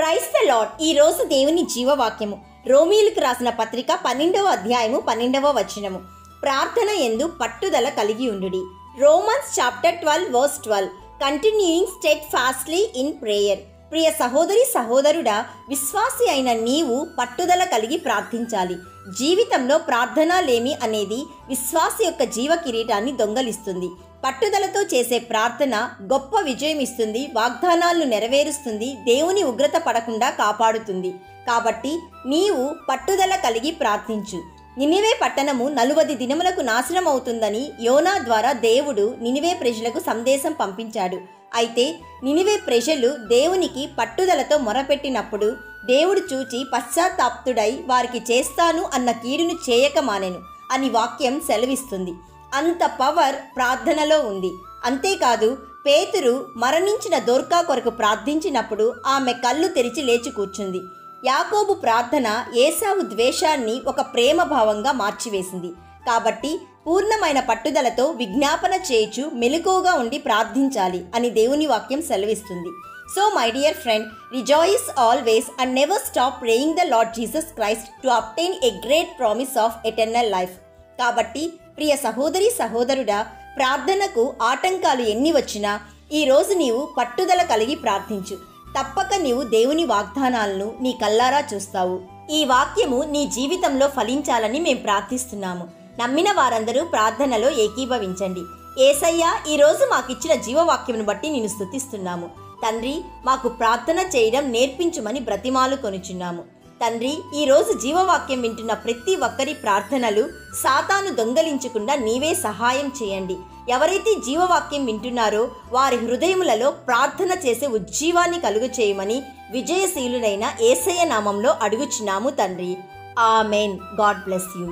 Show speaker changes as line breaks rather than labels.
Praise the lord. ఈ రోజు దేవుని జీవవాక్యము రోమీయులకు రాసిన పత్రిక 12వ అధ్యాయము 12వ వచనము. ప్రార్థన యందు పట్టుదల కలిగి ఉండుడి. Romans chapter 12 verse 12. Continuing steadfastly in prayer. ప్రియ సహోదరి సహోదరుడా, విశ్వాసి అయిన నీవు పట్టుదల కలిగి ప్రార్థించాలి. జీవితంలో ప్రార్థన లేమి అనేది విశ్వాసి యొక్క జీవ కిరీటాన్ని దొంగలిస్తుంది. పట్టుదలతో చేసే ప్రార్థన గొప్ప విజయం ఇస్తుంది, వాగ్దానాలను నెరవేరుస్తుంది, దేవుని ఉగ్రత పడకుండా కాపాడుతుంది. కాబట్టి నీవు పట్టుదల కలిగి ప్రార్థించు. నినివే పట్టణము 40 దినములకు నాశనం అవుతుందని యోనా ద్వారా దేవుడు నినివే ప్రజలకు సందేశం పంపించాడు. అయితే నినివే ప్రజలు దేవునికి పట్టుదలతో మొరపెట్టినప్పుడు దేవుడు చూచి పశ్చాత్తాప్తుడై వారికి చేస్తాను అన్న కీడును చేయక మానెను అని వాక్యం సెలవిస్తుంది. అంత పవర్ ప్రార్థనలో ఉంది. అంతేకాదు, పేతురు మరణించిన దోర్కా కొరకు ప్రార్థించినప్పుడు ఆమె కళ్ళు తెరిచి లేచి కూర్చుంది. యాకోబు ప్రార్థన ఏసావు ద్వేషాన్ని ఒక ప్రేమ భావంగా మార్చివేసింది. కాబట్టి పూర్ణమైన పట్టుదలతో విజ్ఞాపన చేయుచు మెలకువగా ఉండి ప్రార్థించాలి అని దేవుని వాక్యం సెలవిస్తుంది. So my dear friend, rejoice always and never stop praying the lord Jesus Christ to obtain a great promise of eternal life. కాబట్టి ప్రియ సహోదరి సహోదరుడా, ప్రార్థనకు ఆటంకాలు ఎన్ని వచ్చినా ఈరోజు నీవు పట్టుదల కలిగి ప్రార్థించు. తప్పక నీవు దేవుని వాగ్దానాలను నీ కల్లారా చూస్తావు. ఈ వాక్యము నీ జీవితంలో ఫలించాలని మేము ప్రార్థిస్తున్నాము. నమ్మిన వారందరూ ప్రార్థనలో ఏకీభవించండి. యేసయ్యా, ఈరోజు మాకిచ్చిన జీవవాక్యమును బట్టి నిన్ను స్తుతిస్తున్నాము. తండ్రి, మాకు ప్రార్థన చేయడం నేర్పించుమని బ్రతిమాలు కొనుచున్నాము. తండ్రి, ఈరోజు జీవవాక్యం వింటున్న ప్రతి ఒక్కరి ప్రార్థనలు సాతాను దొంగలించకుండా నీవే సహాయం చేయండి. ఎవరైతే జీవవాక్యం వింటున్నారో వారి హృదయములలో ప్రార్థన చేసే ఉజ్జీవాన్ని కలుగు చేయమని విజయశీలుడైన యేసయ్య నామంలో అడుగుచున్నాము తండ్రి. ఆమెన్. God bless you.